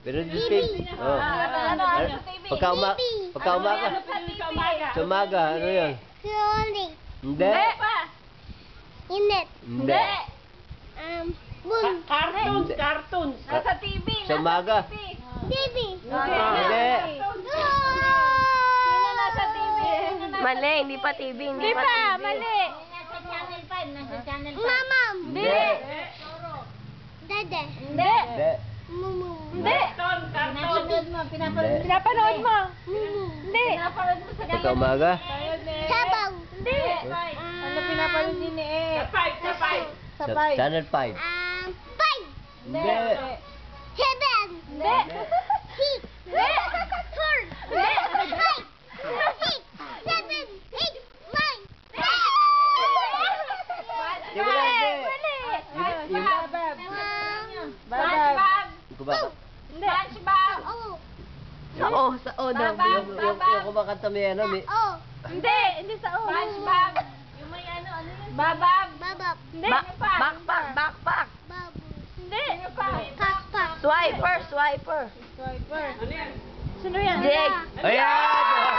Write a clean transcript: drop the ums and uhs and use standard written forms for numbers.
Pero just TV. Oh. Pagka-umaga. Sa umaga, ano yun? Rolling. Hindi. Init. Hindi. Boom. Cartoons. Nasa TV. Sa umaga. TV. Hindi. Sino nasa TV? Mali, hindi pa TV, hindi pa TV. Mali. Nasa Channel 5. Nasa Channel 5. Mamam. Hindi. Dede. Hindi. Hindi. Mumu. Hindi. Pinapanood mo. Pinapanood mo. Mumu. Hindi. Pinapanood mo sa Pagka-umaga. Sabaw. Hindi. Ano pinapanood din ni Sa Channel 5. Five. Hindi. Seven. Hindi. Six. Four. Five. Six. Seven. Eight. Nine. Yung wala, hindi. Yung Yung kumakanta. Hindi. Oh. Sa O, sa O daw. Yung kumakanta may ano, may... Oh. Hindi. Hindi sa O. Yung may ano yun? Babab. Babab. Hindi. Backpack, backpack. Babu. Hindi. Pakpak. Swiper. Sino yan? Jake. Ayan!